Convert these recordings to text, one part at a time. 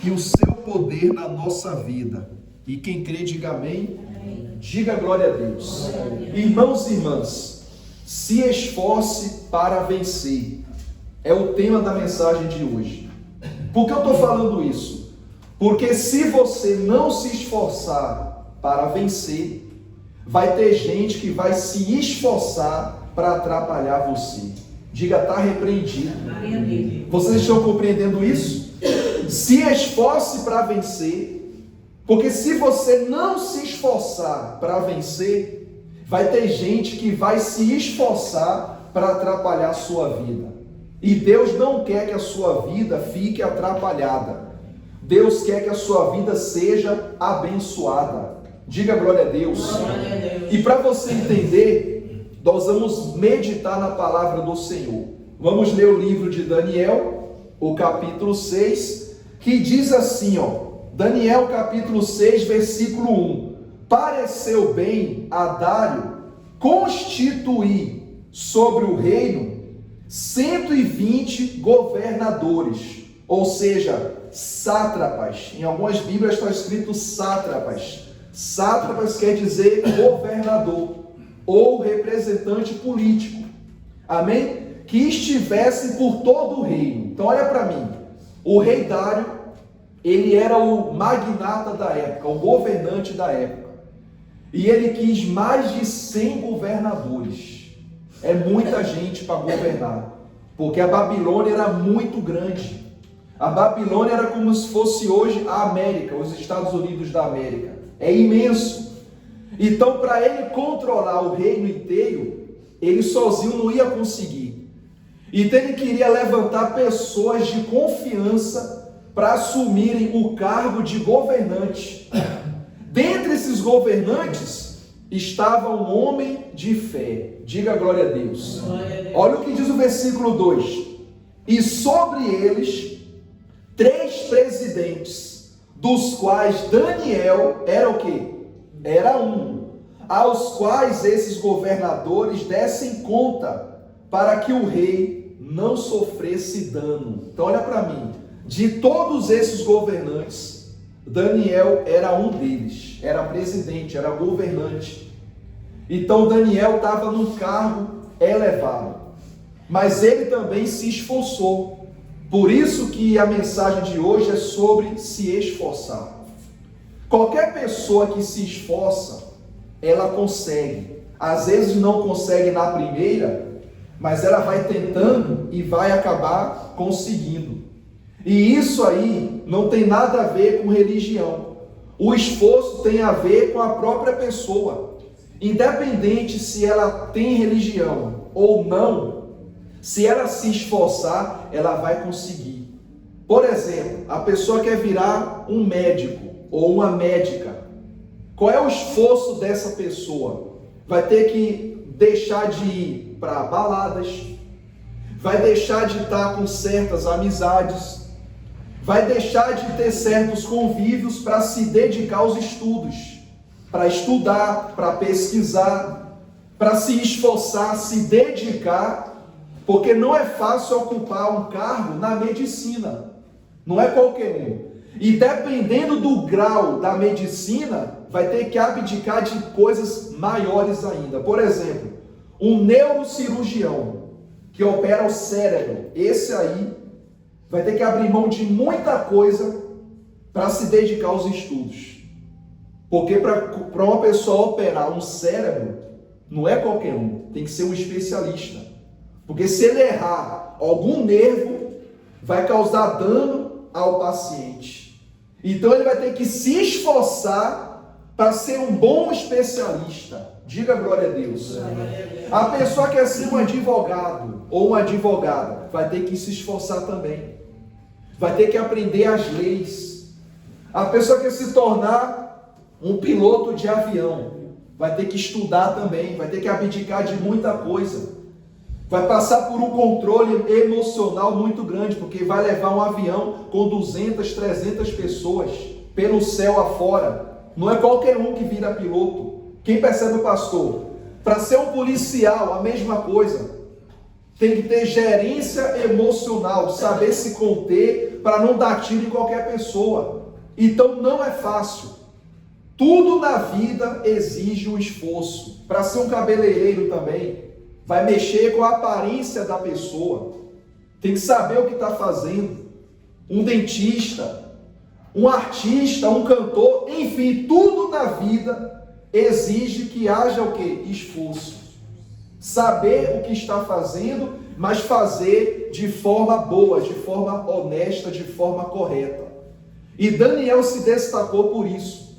e o seu poder na nossa vida. E quem crê, diga amém. Diga glória a Deus. Irmãos e irmãs, se esforce para vencer. É o tema da mensagem de hoje. Por que eu estou falando isso? Porque se você não se esforçar para vencer, vai ter gente que vai se esforçar para atrapalhar você. Diga, está repreendido. Vocês estão compreendendo isso? Se esforce para vencer. Porque se você não se esforçar para vencer, vai ter gente que vai se esforçar para atrapalhar a sua vida. E Deus não quer que a sua vida fique atrapalhada. Deus quer que a sua vida seja abençoada. Diga glória a Deus. E para você entender, nós vamos meditar na palavra do Senhor. Vamos ler o livro de Daniel, o capítulo 6, que diz assim, Daniel capítulo 6, versículo 1. Pareceu bem a Dário constituir sobre o reino 120 governadores, ou seja, sátrapas. Em algumas Bíblias está escrito sátrapas. Sátrapas quer dizer governador ou representante político. Amém? Que estivessem por todo o reino. Então olha para mim. O rei Dário, ele era o magnata da época, o governante da época. E ele quis mais de 100 governadores. É muita gente para governar. Porque a Babilônia era muito grande. A Babilônia era como se fosse hoje a América, os Estados Unidos da América. É imenso. Então, para ele controlar o reino inteiro, ele sozinho não ia conseguir. Então, ele queria levantar pessoas de confiança para assumirem o cargo de governante. Dentre esses governantes estava um homem de fé. Diga glória a Deus. Glória a Deus. Olha o que diz o versículo 2. E sobre eles 3 presidentes, dos quais Daniel era o quê? Era um, aos quais esses governadores dessem conta, para que o rei não sofresse dano. Então olha para mim. De todos esses governantes, Daniel era um deles, era presidente, era governante. Então Daniel estava num cargo elevado, mas ele também se esforçou. Por isso que a mensagem de hoje é sobre se esforçar. Qualquer pessoa que se esforça, ela consegue. Às vezes não consegue na primeira, mas ela vai tentando e vai acabar conseguindo. E isso aí não tem nada a ver com religião. O esforço tem a ver com a própria pessoa. Independente se ela tem religião ou não, se ela se esforçar, ela vai conseguir. Por exemplo, a pessoa quer virar um médico ou uma médica. Qual é o esforço dessa pessoa? Vai ter que deixar de ir para baladas, vai deixar de estar com certas amizades, vai deixar de ter certos convívios para se dedicar aos estudos, para estudar, para pesquisar, para se esforçar, se dedicar, porque não é fácil ocupar um cargo na medicina, não é qualquer um. E dependendo do grau da medicina, vai ter que abdicar de coisas maiores ainda. Por exemplo, um neurocirurgião que opera o cérebro, esse aí vai ter que abrir mão de muita coisa para se dedicar aos estudos. Porque para uma pessoa operar um cérebro, não é qualquer um, tem que ser um especialista. Porque se ele errar algum nervo, vai causar dano ao paciente. Então ele vai ter que se esforçar para ser um bom especialista. Diga glória a Deus. A pessoa que quer ser um advogado ou uma advogada, vai ter que se esforçar também. Vai ter que aprender as leis. A pessoa que quer se tornar um piloto de avião, vai ter que estudar também, vai ter que abdicar de muita coisa. Vai passar por um controle emocional muito grande, porque vai levar um avião com 200, 300 pessoas pelo céu afora. Não é qualquer um que vira piloto. Quem percebe o pastor? Para ser um policial, a mesma coisa. Tem que ter gerência emocional, saber se conter para não dar tiro em qualquer pessoa. Então não é fácil. Tudo na vida exige um esforço. Para ser um cabeleireiro também, vai mexer com a aparência da pessoa. Tem que saber o que está fazendo. Um dentista, um artista, um cantor, enfim, tudo na vida exige que haja o quê? Esforço. Saber o que está fazendo, mas fazer de forma boa, de forma honesta, de forma correta. E Daniel se destacou por isso,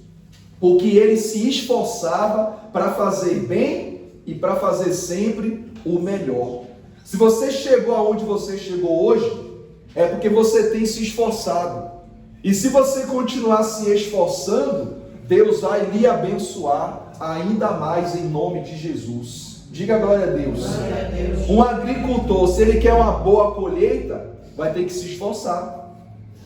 porque ele se esforçava para fazer bem e para fazer sempre o melhor. Se você chegou aonde você chegou hoje, é porque você tem se esforçado. E se você continuar se esforçando, Deus vai lhe abençoar ainda mais em nome de Jesus. Diga glória a Deus. Glória a Deus. Um agricultor, se ele quer uma boa colheita, vai ter que se esforçar.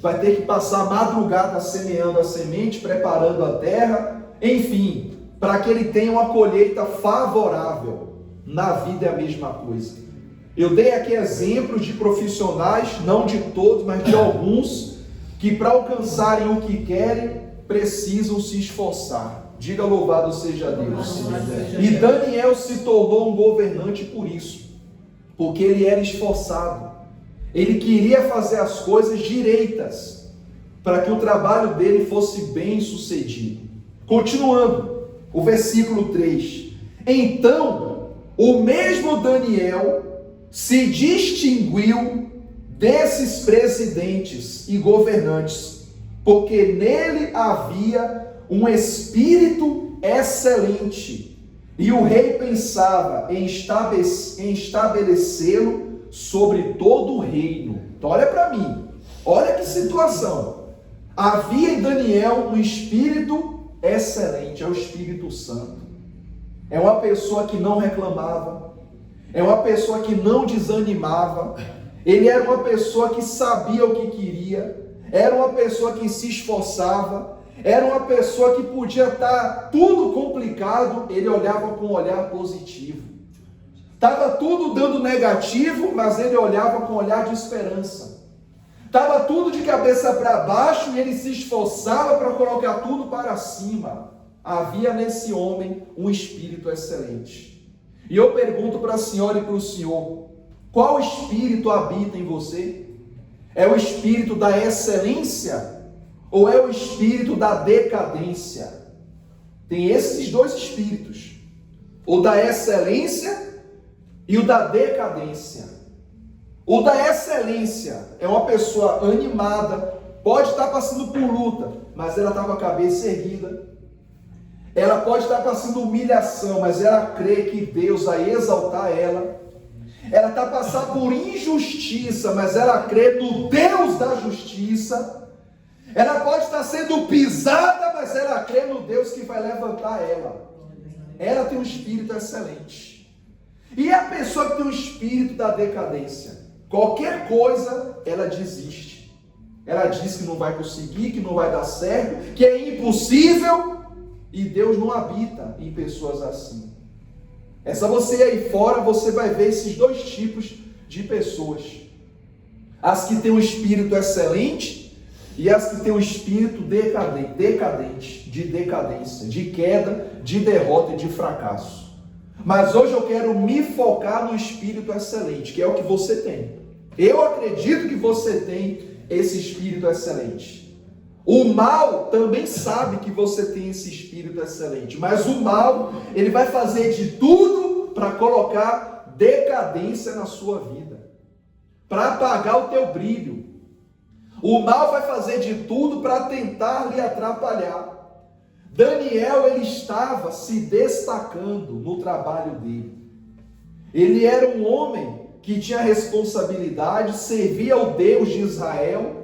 Vai ter que passar a madrugada semeando a semente, preparando a terra, enfim, para que ele tenha uma colheita favorável. Na vida é a mesma coisa. Eu dei aqui exemplos de profissionais, não de todos, mas de alguns, que para alcançarem o que querem, precisam se esforçar. Diga louvado seja Deus. E Daniel se tornou um governante por isso, porque ele era esforçado. Ele queria fazer as coisas direitas, para que o trabalho dele fosse bem sucedido. Continuando, o versículo 3. Então, o mesmo Daniel se distinguiu desses presidentes e governantes, porque nele havia um espírito excelente, e o rei pensava em estabelecê-lo sobre todo o reino. Então olha para mim, olha que situação. Havia em Daniel um espírito excelente, é o Espírito Santo. É uma pessoa que não reclamava, é uma pessoa que não desanimava, ele era uma pessoa que sabia o que queria, era uma pessoa que se esforçava, era uma pessoa que podia estar tudo complicado, ele olhava com um olhar positivo. Estava tudo dando negativo, mas ele olhava com um olhar de esperança. Estava tudo de cabeça para baixo e ele se esforçava para colocar tudo para cima. Havia nesse homem um espírito excelente. E eu pergunto para a senhora e para o senhor, qual espírito habita em você? É o espírito da excelência ou é o espírito da decadência? Tem esses dois espíritos, o da excelência e o da decadência. O da excelência é uma pessoa animada, pode estar passando por luta, mas ela está com a cabeça erguida. Ela pode estar passando humilhação, mas ela crê que Deus vai exaltar ela. Ela está passando por injustiça, mas ela crê no Deus da justiça. Ela pode estar sendo pisada, mas ela crê no Deus que vai levantar ela. Ela tem um espírito excelente. E a pessoa que tem um espírito da decadência, qualquer coisa ela desiste. Ela diz que não vai conseguir, que não vai dar certo, que é impossível. E Deus não habita em pessoas assim. É só você ir aí fora, você vai ver esses dois tipos de pessoas. As que têm um espírito excelente e as que têm um espírito decadente, de decadência, de queda, de derrota e de fracasso. Mas hoje eu quero me focar no espírito excelente, que é o que você tem. Eu acredito que você tem esse espírito excelente. O mal também sabe que você tem esse espírito excelente, mas o mal, ele vai fazer de tudo para colocar decadência na sua vida, para apagar o teu brilho. O mal vai fazer de tudo para tentar lhe atrapalhar. Daniel, ele estava se destacando no trabalho dele. Ele era um homem que tinha responsabilidade, servia ao Deus de Israel,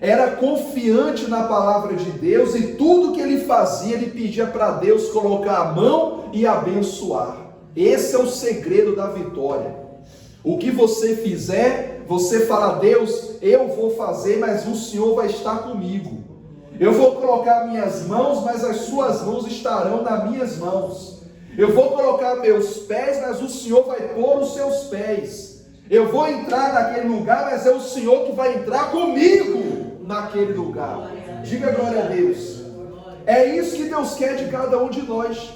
era confiante na palavra de Deus e tudo que ele fazia, ele pedia para Deus colocar a mão e abençoar. Esse é o segredo da vitória. O que você fizer, você fala: Deus, eu vou fazer, mas o Senhor vai estar comigo. Eu vou colocar minhas mãos, mas as suas mãos estarão nas minhas mãos. Eu vou colocar meus pés, mas o Senhor vai pôr os seus pés. Eu vou entrar naquele lugar, mas é o Senhor que vai entrar comigo. naquele lugar. Diga glória a Deus. É isso que Deus quer de cada um de nós.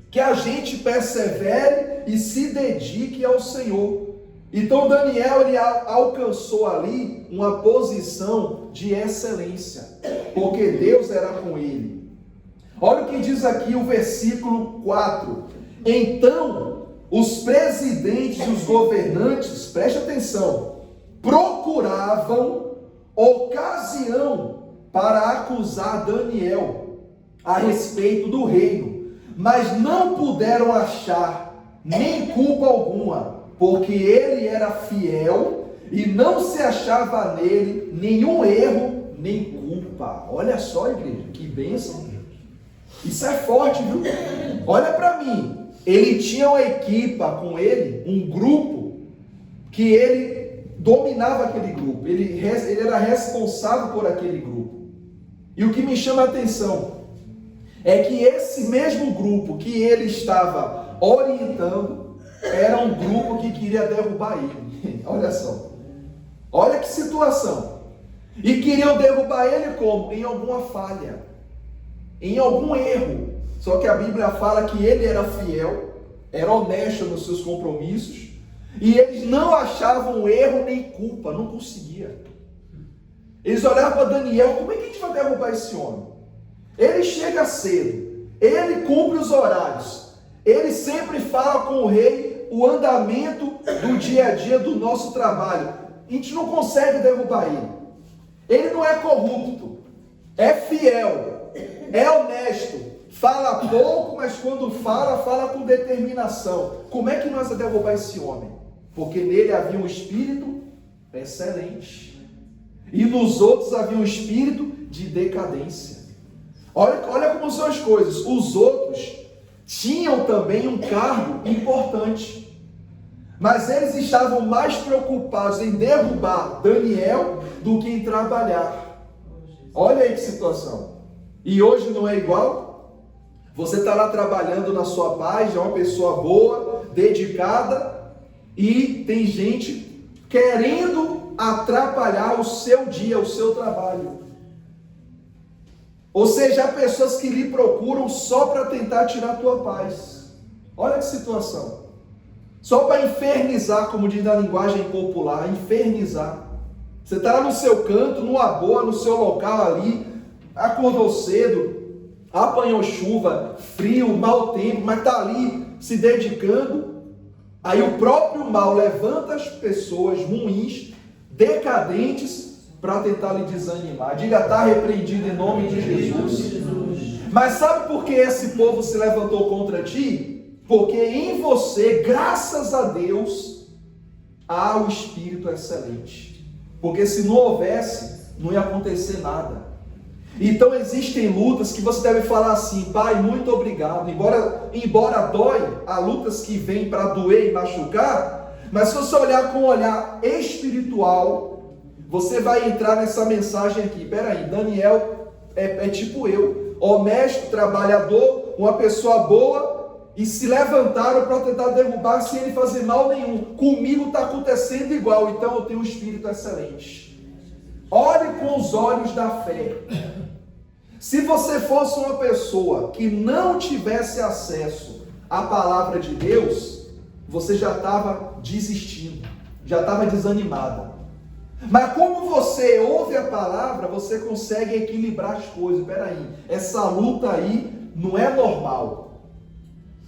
Que a gente persevere e se dedique ao Senhor. Então Daniel, ele alcançou ali uma posição de excelência, porque Deus era com ele. Olha o que diz aqui o versículo 4. Então, os presidentes e os governantes, preste atenção, procuravam ocasião para acusar Daniel a respeito do reino, mas não puderam achar nem culpa alguma, porque ele era fiel e não se achava nele nenhum erro nem culpa. Olha só, igreja, que bênção. Isso é forte, viu? Olha para mim. Ele tinha uma equipa com ele, um grupo, que ele dominava aquele grupo. Ele era responsável por aquele grupo. E o que me chama a atenção é que esse mesmo grupo que ele estava orientando era um grupo que queria derrubar ele. Olha só. Olha que situação. E queriam derrubar ele como? Em alguma falha. Em algum erro. Só que a Bíblia fala que ele era fiel, era honesto nos seus compromissos, e eles não achavam erro nem culpa, não conseguia. Eles olhavam para Daniel, como é que a gente vai derrubar esse homem? Ele chega cedo, ele cumpre os horários, ele sempre fala com o rei o andamento do dia a dia do nosso trabalho. A gente não consegue derrubar ele. Ele não é corrupto, é fiel, é honesto, fala pouco, mas quando fala, fala com determinação. Como é que nós vamos derrubar esse homem? Porque nele havia um espírito excelente, e nos outros havia um espírito de decadência. Olha como são as coisas. Os outros tinham também um cargo importante, mas eles estavam mais preocupados em derrubar Daniel do que em trabalhar. Olha aí que situação. E hoje não é igual? Você está lá trabalhando na sua paz, é uma pessoa boa, dedicada, e tem gente querendo atrapalhar o seu dia, o seu trabalho. Ou seja, há pessoas que lhe procuram só para tentar tirar a tua paz. Olha que situação. Só para infernizar, como diz na linguagem popular, infernizar. Você está lá no seu canto, numa boa, no seu local ali, acordou cedo, apanhou chuva, frio, mau tempo, mas está ali se dedicando. Aí o próprio mal levanta as pessoas ruins, decadentes, para tentar lhe desanimar. Diga, está repreendido em nome de Jesus. Mas sabe por que esse povo se levantou contra ti? Porque em você, graças a Deus, há o Espírito excelente. Porque se não houvesse, não ia acontecer nada. Então existem lutas que você deve falar assim: Pai, muito obrigado. Embora dói, há lutas que vêm para doer e machucar, mas se você olhar com um olhar espiritual, você vai entrar nessa mensagem aqui. Peraí, Daniel é tipo eu, honesto, trabalhador, uma pessoa boa, e se levantaram para tentar derrubar sem ele fazer mal nenhum. Comigo está acontecendo igual, então eu tenho um espírito excelente. Olhe com os olhos da fé. Se você fosse uma pessoa que não tivesse acesso à palavra de Deus, você já estava desistindo, já estava desanimada. Mas como você ouve a palavra, você consegue equilibrar as coisas. Peraí, essa luta aí não é normal.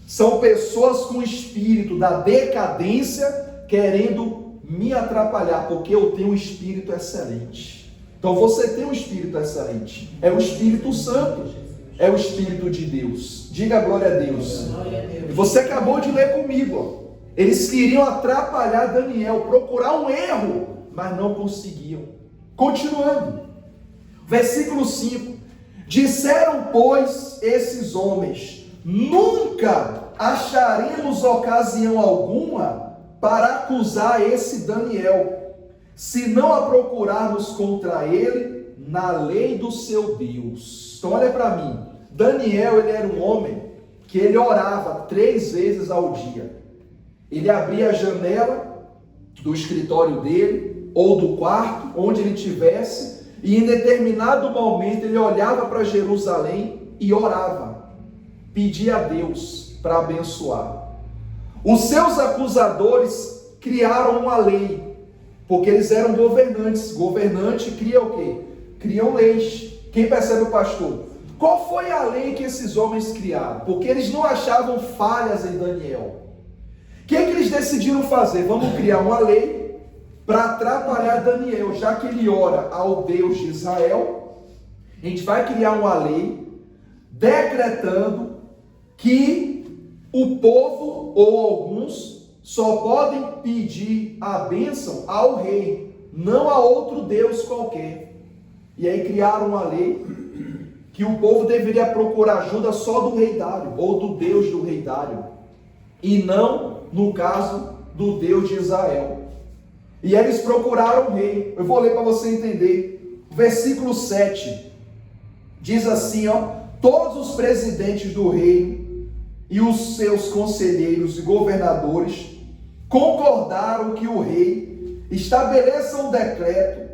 São pessoas com espírito da decadência querendo me atrapalhar, porque eu tenho um espírito excelente. Então você tem um espírito excelente. É o Espírito Santo. É o Espírito de Deus. Diga glória a Deus. Você acabou de ler comigo. Ó. Eles queriam atrapalhar Daniel, procurar um erro, mas não conseguiam. Continuando. Versículo 5. Disseram, pois, esses homens: nunca acharemos ocasião alguma para acusar esse Daniel, se não a procurarmos contra ele na lei do seu Deus. Então olha para mim. Daniel, ele era um homem que ele orava 3 vezes ao dia. Ele abria a janela do escritório dele, ou do quarto, onde ele estivesse, E em determinado momento ele olhava para Jerusalém e orava, pedia a Deus para abençoar. Os seus acusadores criaram uma lei, porque eles eram governantes. Governante cria o quê? Criam leis. Quem percebe o pastor? Qual foi a lei que esses homens criaram? Porque eles não achavam falhas em Daniel. O que eles decidiram fazer? Vamos criar uma lei para atrapalhar Daniel, já que ele ora ao Deus de Israel. A gente vai criar uma lei decretando que o povo ou alguns só podem pedir a bênção ao rei, não a outro Deus qualquer. E aí criaram uma lei que o povo deveria procurar ajuda só do rei Dário, ou do Deus do rei Dário, e não, no caso, do Deus de Israel. E eles procuraram o rei. Eu vou ler para você entender. Versículo 7 diz assim, todos os presidentes do reino e os seus conselheiros e governadores concordaram que o rei estabeleça um decreto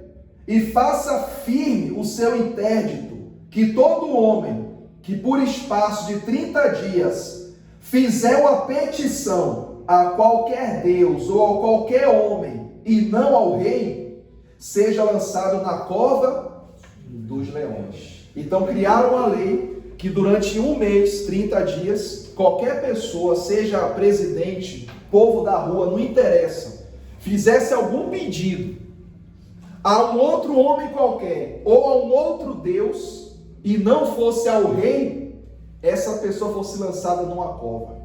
e faça firme o seu interdito, que todo homem que por espaço de 30 dias fizer uma petição a qualquer Deus ou a qualquer homem e não ao rei, seja lançado na cova dos leões. Então criaram uma lei que durante um mês, 30 dias, qualquer pessoa, seja presidente, povo da rua, não interessa, fizesse algum pedido a um outro homem qualquer ou a um outro Deus e não fosse ao rei, essa pessoa fosse lançada numa cova.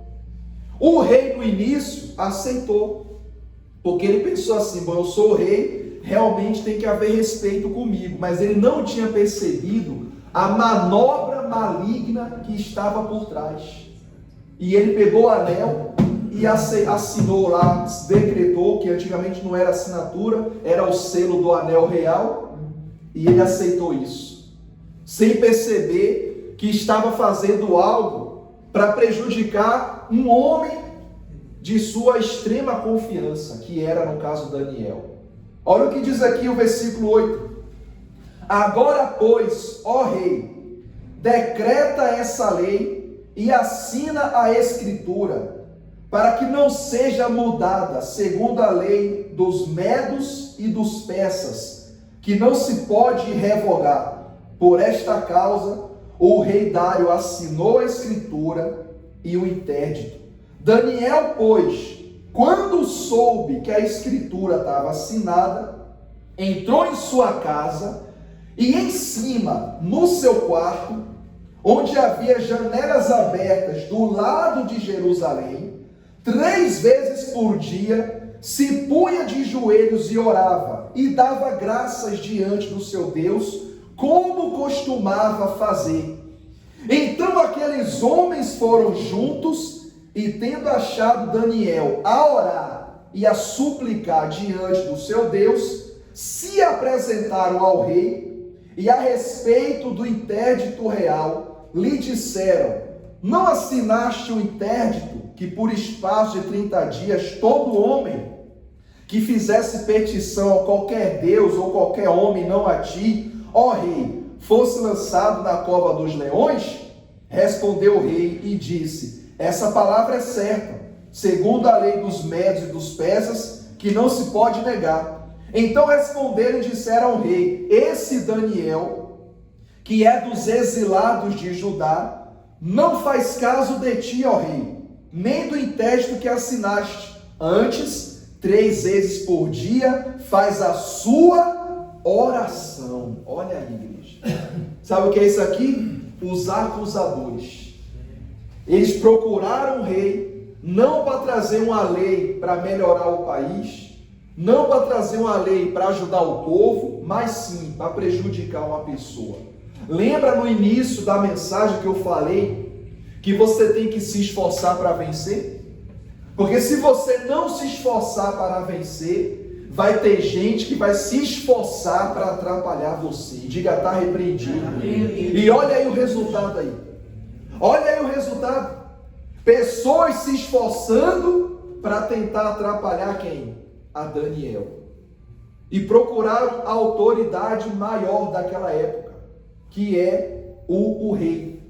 O rei no início aceitou, porque ele pensou assim, bom, eu sou o rei, realmente tem que haver respeito comigo, mas ele não tinha percebido a manobra maligna que estava por trás. E ele pegou o anel e assinou lá, decretou, que antigamente não era assinatura, era o selo do anel real, e ele aceitou isso, sem perceber que estava fazendo algo para prejudicar um homem de sua extrema confiança, que era, no caso, Daniel. Olha o que diz aqui o versículo 8. Agora, pois, ó rei, decreta essa lei e assina a escritura, para que não seja mudada segundo a lei dos medos e dos persas, que não se pode revogar. Por esta causa, o rei Dário assinou a escritura e o interdito. Daniel, pois, quando soube que a escritura estava assinada, entrou em sua casa e em cima, no seu quarto, onde havia janelas abertas do lado de Jerusalém, 3 vezes por dia, se punha de joelhos e orava, e dava graças diante do seu Deus, como costumava fazer. Então aqueles homens foram juntos, e tendo achado Daniel a orar e a suplicar diante do seu Deus, se apresentaram ao rei, e a respeito do interdito real, lhe disseram: não assinaste o interdito, que por espaço de 30 dias todo homem que fizesse petição a qualquer Deus ou qualquer homem, não a ti, ó rei, fosse lançado na cova dos leões? Respondeu o rei e disse: essa palavra é certa, segundo a lei dos medos e dos persas, que não se pode negar. Então responderam e disseram ao rei: esse Daniel, que é dos exilados de Judá, não faz caso de ti, ó rei, nem do interdito que assinaste. Antes, 3 vezes por dia, faz a sua oração. Olha aí, igreja. Sabe o que é isso aqui? Os acusadores. Eles procuraram o rei, não para trazer uma lei para melhorar o país, não para trazer uma lei para ajudar o povo, mas sim para prejudicar uma pessoa. Lembra no início da mensagem que eu falei que você tem que se esforçar para vencer? Porque se você não se esforçar para vencer, vai ter gente que vai se esforçar para atrapalhar você. Diga, está repreendido. Amém. E olha aí o resultado aí. Olha aí o resultado. Pessoas se esforçando para tentar atrapalhar quem? A Daniel. e procuraram a autoridade maior daquela época, que é o rei.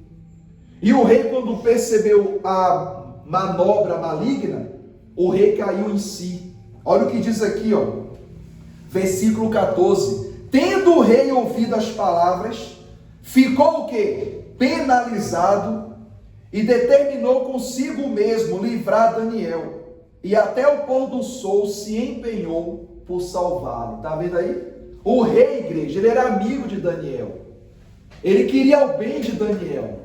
E o rei, quando percebeu a manobra maligna, o rei caiu em si. Olha o que diz aqui, versículo 14. Tendo o rei ouvido as palavras, ficou o quê? Penalizado, e determinou consigo mesmo livrar Daniel, e até o pôr do sol se empenhou por salvá-lo. Está vendo aí? O rei, igreja, ele era amigo de Daniel, ele queria o bem de Daniel,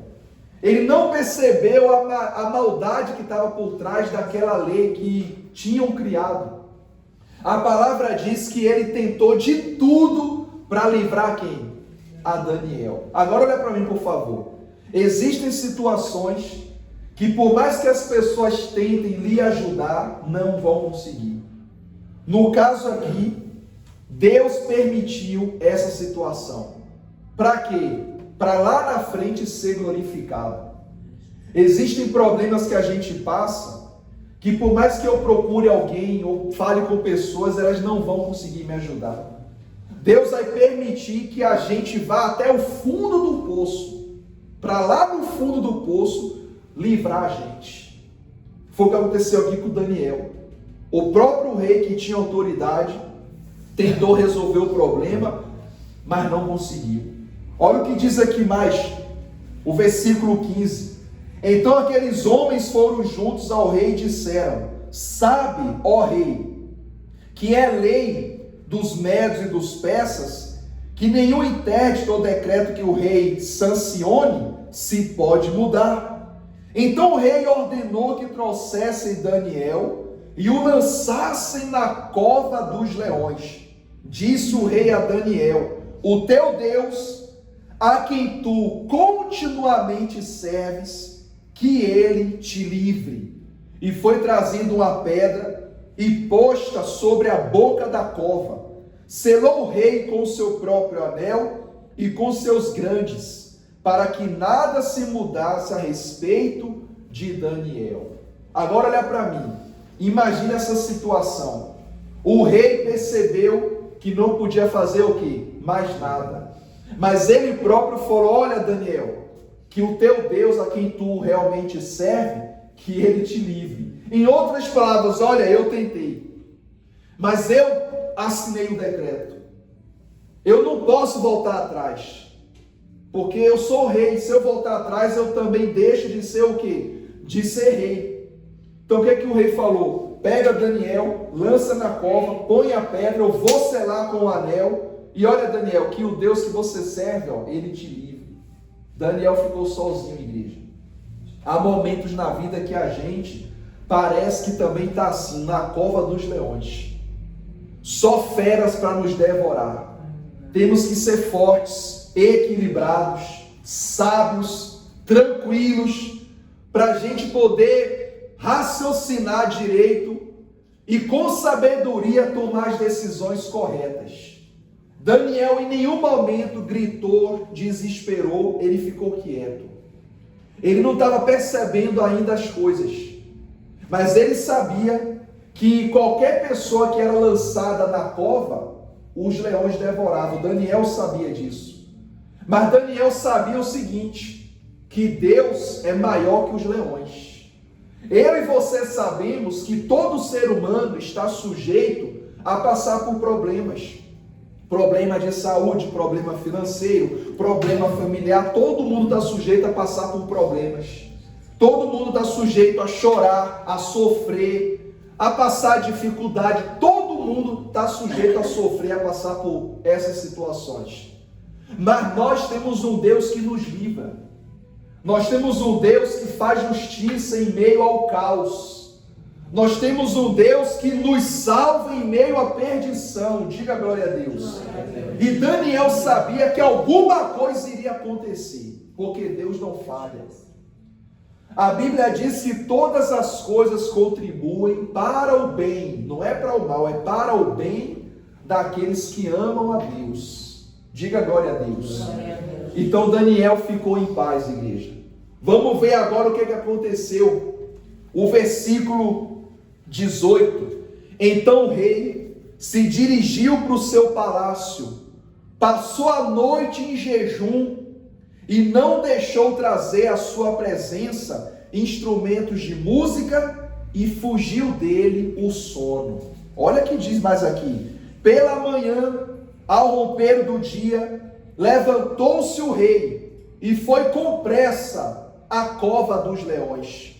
ele não percebeu a maldade que estava por trás daquela lei que tinham criado. A palavra diz que ele tentou de tudo para livrar quem? A Daniel. Agora olha para mim, por favor. Existem situações que, por mais que as pessoas tentem lhe ajudar, não vão conseguir. No caso aqui, Deus permitiu essa situação. Para quê? Para lá na frente ser glorificado. Existem problemas que a gente passa, que por mais que eu procure alguém ou fale com pessoas, elas não vão conseguir me ajudar. Deus vai permitir que a gente vá até o fundo do poço, para lá no fundo do poço, livrar a gente. Foi o que aconteceu aqui com Daniel. O próprio rei, que tinha autoridade, tentou resolver o problema, mas não conseguiu. Olha o que diz aqui mais, o versículo 15. Então aqueles homens foram juntos ao rei e disseram: sabe, ó rei, que é lei dos medos e dos persas, que nenhum interdito ou decreto que o rei sancione se pode mudar. Então o rei ordenou que trouxessem Daniel e o lançassem na cova dos leões. Disse o rei a Daniel: o teu Deus, a quem tu continuamente serves, que ele te livre. E foi trazendo uma pedra e posta sobre a boca da cova. Selou o rei com o seu próprio anel e com seus grandes, para que nada se mudasse a respeito de Daniel. Agora olha para mim, imagina essa situação. O rei percebeu que não podia fazer o quê? Mais nada. Mas ele próprio falou: olha, Daniel, que o teu Deus, a quem tu realmente serve, que ele te livre. Em outras palavras, olha, eu tentei, mas eu assinei o decreto. Eu não posso voltar atrás, porque eu sou rei. Se eu voltar atrás, eu também deixo de ser o quê? De ser rei. Então o que é que o rei falou? Pega Daniel, lança na cova, põe a pedra, eu vou selar com o anel. E olha, Daniel, que o Deus que você serve, ele te livre. Daniel ficou sozinho, igreja. Há momentos na vida que a gente parece que também está assim, na cova dos leões. Só feras para nos devorar. Temos que ser fortes, equilibrados, sábios, tranquilos, para a gente poder raciocinar direito e com sabedoria tomar as decisões corretas. Daniel em nenhum momento gritou, desesperou, ele ficou quieto. Ele não estava percebendo ainda as coisas, mas ele sabia que qualquer pessoa que era lançada na cova, os leões devoravam. Daniel sabia disso. Mas Daniel sabia o seguinte, que Deus é maior que os leões. Eu e você sabemos que todo ser humano está sujeito a passar por problemas. Problema de saúde, problema financeiro, problema familiar. Todo mundo está sujeito a passar por problemas. Todo mundo está sujeito a chorar, a sofrer, a passar dificuldade. Todo mundo está sujeito a sofrer, a passar por essas situações. Mas nós temos um Deus que nos livra. Nós temos um Deus que faz justiça em meio ao caos. Nós temos um Deus que nos salva em meio à perdição. Diga glória a Deus. E Daniel sabia que alguma coisa iria acontecer, porque Deus não falha. A Bíblia diz que todas as coisas contribuem para o bem, não é para o mal, é para o bem daqueles que amam a Deus. Diga glória a Deus. Então Daniel ficou em paz, igreja. Vamos ver agora o que aconteceu. O versículo 18. Então o rei se dirigiu para o seu palácio, passou a noite em jejum e não deixou trazer à sua presença instrumentos de música e fugiu dele o sono. Olha o que diz mais aqui. Pela manhã, ao romper do dia, levantou-se o rei e foi com pressa à cova dos leões.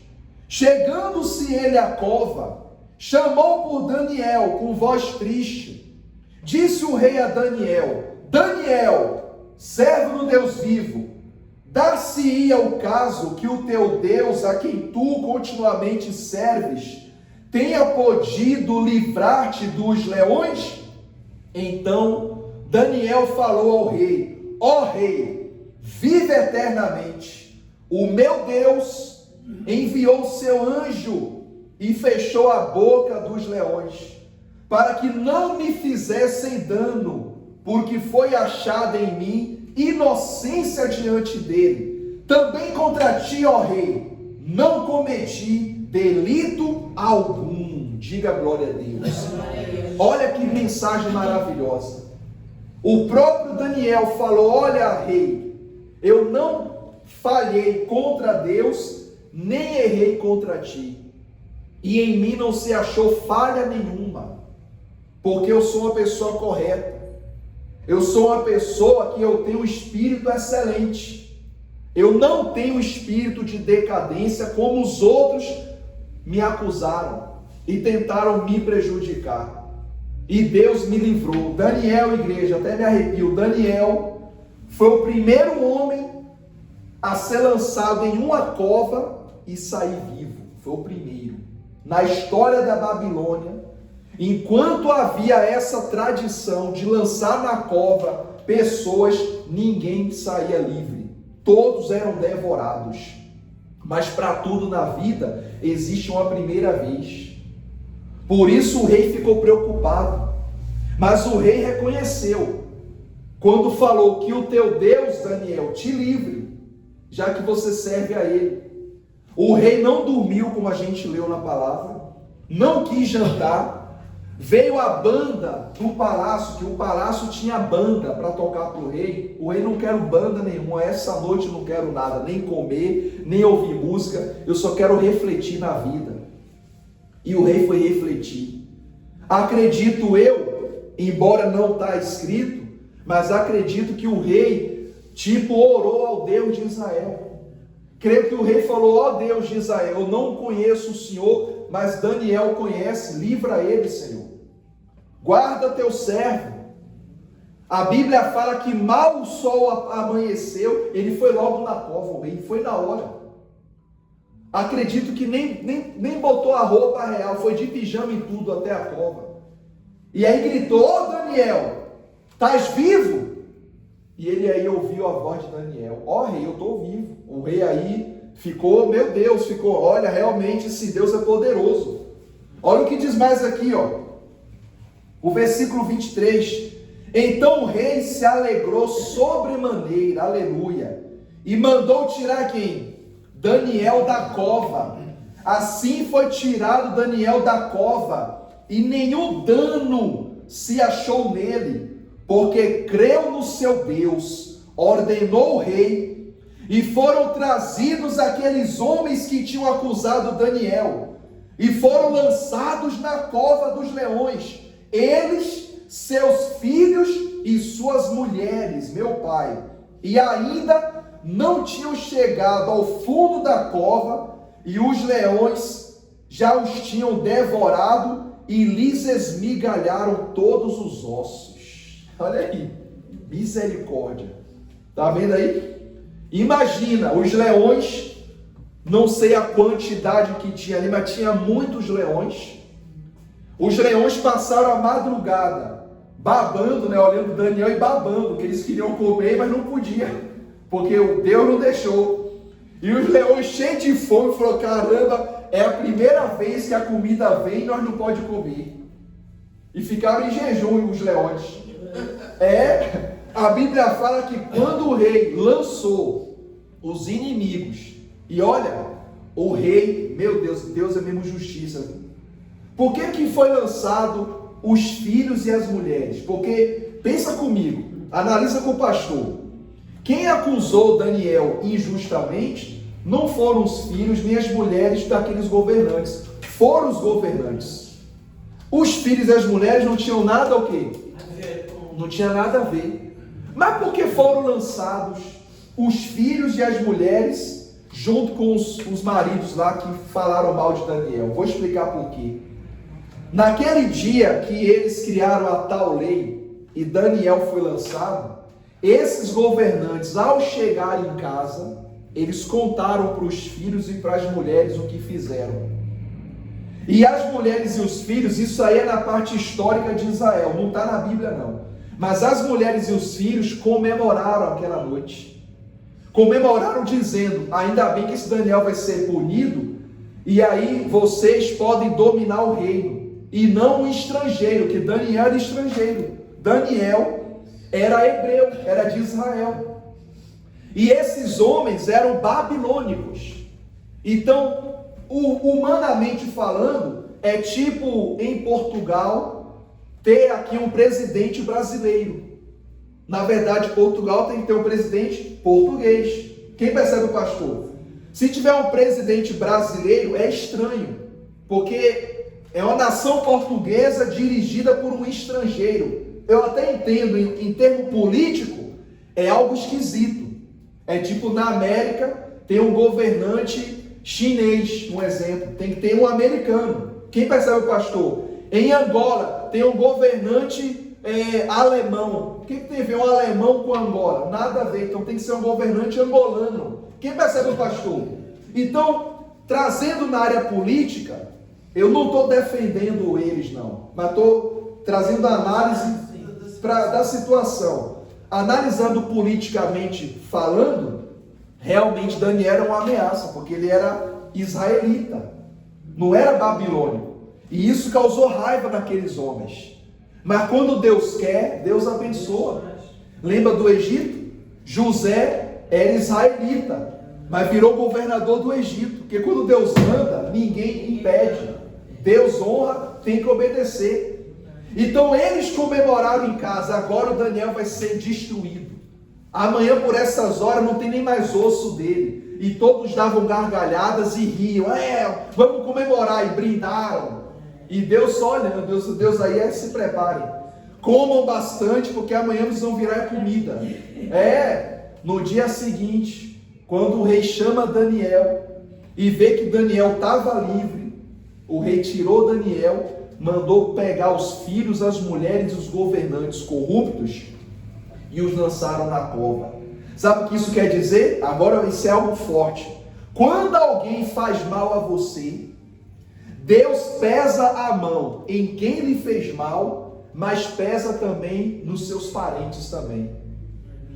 Chegando-se ele à cova, chamou por Daniel com voz triste. Disse o rei a Daniel: Daniel, servo do Deus vivo, dar-se-ia o caso que o teu Deus, a quem tu continuamente serves, tenha podido livrar-te dos leões? Então Daniel falou ao rei: ó rei, vive eternamente. O meu Deus enviou seu anjo e fechou a boca dos leões, para que não me fizessem dano, porque foi achada em mim inocência diante dele. Também contra ti, ó rei, não cometi delito algum. Diga glória a Deus. Olha que mensagem maravilhosa. O próprio Daniel falou: olha, rei, eu não falhei contra Deus, nem errei contra ti, e em mim não se achou falha nenhuma, porque eu sou uma pessoa correta, eu sou uma pessoa que eu tenho um espírito excelente, eu não tenho espírito de decadência como os outros me acusaram e tentaram me prejudicar, e Deus me livrou. Daniel, igreja, até me arrepio, Daniel foi o primeiro homem a ser lançado em uma cova e sair vivo, foi o primeiro. Na história da Babilônia, enquanto havia essa tradição de lançar na cova pessoas, ninguém saía livre. Todos eram devorados. Mas para tudo na vida existe uma primeira vez. Por isso o rei ficou preocupado. Mas o rei reconheceu, quando falou que o teu Deus, Daniel, te livre, já que você serve a ele. O rei não dormiu, como a gente leu na palavra, não quis jantar, veio a banda do palácio, que o palácio tinha banda para tocar para o rei não quero banda nenhuma, essa noite eu não quero nada, nem comer, nem ouvir música, eu só quero refletir na vida. E o rei foi refletir. Acredito eu, embora não está escrito, mas acredito que o rei, orou ao Deus de Israel. Creio que o rei falou: ó Deus de Israel, eu não conheço o Senhor, mas Daniel conhece, livra ele, Senhor. Guarda teu servo. A Bíblia fala que mal o sol amanheceu, ele foi logo na cova, o rei foi na hora. Acredito que nem botou a roupa real, foi de pijama e tudo até a cova. E aí gritou: ó Daniel, estás vivo? E ele aí ouviu a voz de Daniel: ó rei, eu estou vivo. O rei aí ficou, meu Deus, olha, realmente esse Deus é poderoso. Olha o que diz mais aqui, ó. O versículo 23. Então o rei se alegrou sobremaneira, aleluia, e mandou tirar quem? Daniel da cova. Assim foi tirado Daniel da cova, e nenhum dano se achou nele, porque creu no seu Deus. Ordenou o rei, e foram trazidos aqueles homens que tinham acusado Daniel, e foram lançados na cova dos leões, eles, seus filhos e suas mulheres, meu pai, e ainda não tinham chegado ao fundo da cova, e os leões já os tinham devorado e lhes esmigalharam todos os ossos. Olha aí, misericórdia. Está vendo aí? Imagina, os leões, não sei a quantidade que tinha ali, mas tinha muitos leões. Os leões passaram a madrugada babando, olhando Daniel e babando, que eles queriam comer, mas não podiam, porque o Deus não deixou. E os leões cheios de fome falaram: caramba, é a primeira vez que a comida vem e nós não podemos comer. E ficaram em jejum os leões. A Bíblia fala que quando o rei lançou os inimigos, e olha, o rei, meu Deus, Deus é mesmo justiça. Por que foi lançado os filhos e as mulheres. Porque, pensa comigo, analisa com o pastor. Quem acusou Daniel injustamente não foram os filhos nem as mulheres daqueles governantes. Foram os governantes. Os filhos e as mulheres não tinham nada o quê? Não tinha nada a ver. Mas por que foram lançados os filhos e as mulheres junto com os maridos lá que falaram mal de Daniel? Vou explicar por quê. Naquele dia que eles criaram a tal lei e Daniel foi lançado, esses governantes, ao chegarem em casa, eles contaram para os filhos e para as mulheres o que fizeram. E as mulheres e os filhos, isso aí é na parte histórica de Israel, não está na Bíblia não. Mas as mulheres e os filhos comemoraram aquela noite. Comemoraram dizendo, ainda bem que esse Daniel vai ser punido, e aí vocês podem dominar o reino. E não um estrangeiro, que Daniel era estrangeiro. Daniel era hebreu, era de Israel. E esses homens eram babilônicos. Então, humanamente falando, é tipo em Portugal ter aqui um presidente brasileiro. Na verdade, Portugal tem que ter um presidente português. Quem percebe, pastor? Se tiver um presidente brasileiro, é estranho, porque é uma nação portuguesa dirigida por um estrangeiro. Eu até entendo, em termo político, é algo esquisito. É tipo na América, tem um governante chinês, um exemplo. Tem que ter um americano. Quem percebe, pastor? Em Angola, tem um governante alemão. O que tem a ver um alemão com Angola? Nada a ver. Então tem que ser um governante angolano. Quem percebe, pastor? Então, trazendo na área política, eu não estou defendendo eles, não, mas estou trazendo a análise da situação. Analisando politicamente falando, realmente Daniel era uma ameaça, porque ele era israelita, não era babilônico. E isso causou raiva naqueles homens. Mas quando Deus quer, Deus abençoa. Lembra do Egito? José era israelita, mas virou governador do Egito, porque quando Deus manda, ninguém impede. Deus honra, tem que obedecer. Então eles comemoraram em casa, agora o Daniel vai ser destruído. Amanhã por essas horas não tem nem mais osso dele. E todos davam gargalhadas e riam. Vamos comemorar, e brindaram. E Deus só olhando, Deus aí se preparem. Comam bastante, porque amanhã eles vão virar comida. No dia seguinte, quando o rei chama Daniel e vê que Daniel estava livre, o rei tirou Daniel, mandou pegar os filhos, as mulheres e os governantes corruptos e os lançaram na cova. Sabe o que isso quer dizer? Agora isso é algo forte. Quando alguém faz mal a você, Deus pesa a mão em quem lhe fez mal, mas pesa também nos seus parentes também.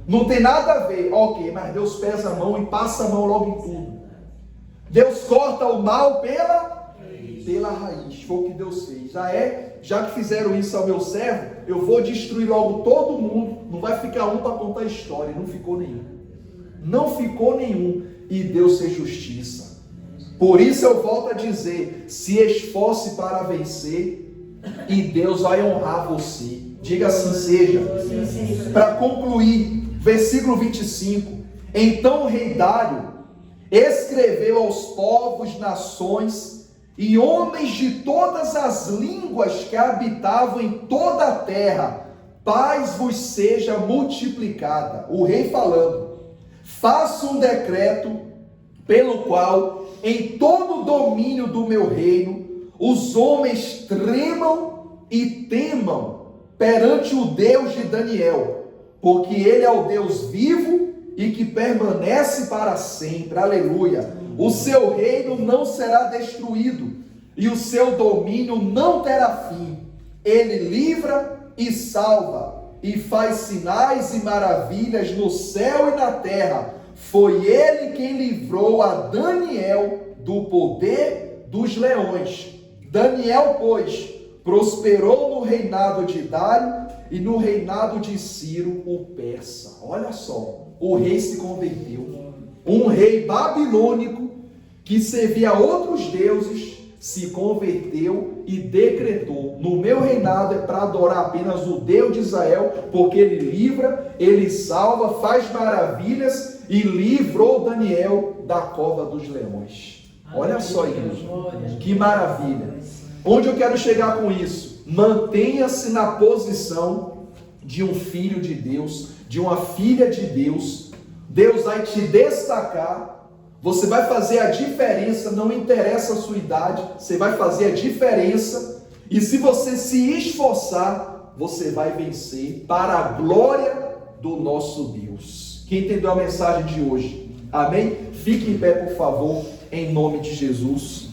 Não tem nada a ver, ok, mas Deus pesa a mão e passa a mão logo em tudo. Deus corta o mal pela raiz, foi o que Deus fez. Já que fizeram isso ao meu servo, eu vou destruir logo todo mundo, não vai ficar um para contar a história. Não ficou nenhum. Não ficou nenhum. E Deus fez justiça. Por isso eu volto a dizer, se esforce para vencer, e Deus vai honrar você. Diga assim seja. Para concluir, versículo 25. Então o rei Dário escreveu aos povos, nações e homens de todas as línguas que habitavam em toda a terra: paz vos seja multiplicada. O rei falando: faça um decreto pelo qual em todo o domínio do meu reino os homens tremam e temam perante o Deus de Daniel, porque ele é o Deus vivo e que permanece para sempre. Aleluia. O seu reino não será destruído e o seu domínio não terá fim. Ele livra e salva e faz sinais e maravilhas no céu e na terra. Foi ele quem livrou a Daniel do poder dos leões. Daniel, pois, prosperou no reinado de Dário e no reinado de Ciro, o persa. Olha só, o rei se converteu. Um rei babilônico que servia a outros deuses, se converteu e decretou: no meu reinado é para adorar apenas o Deus de Israel, porque Ele livra, Ele salva, faz maravilhas e livrou Daniel da cova dos leões. Olha só, igreja, que maravilha. Onde eu quero chegar com isso? Mantenha-se na posição de um filho de Deus, de uma filha de Deus. Deus vai te destacar. Você vai fazer a diferença, não interessa a sua idade, você vai fazer a diferença, e se você se esforçar, você vai vencer para a glória do nosso Deus. Quem entendeu a mensagem de hoje? Amém? Fique em pé, por favor, em nome de Jesus.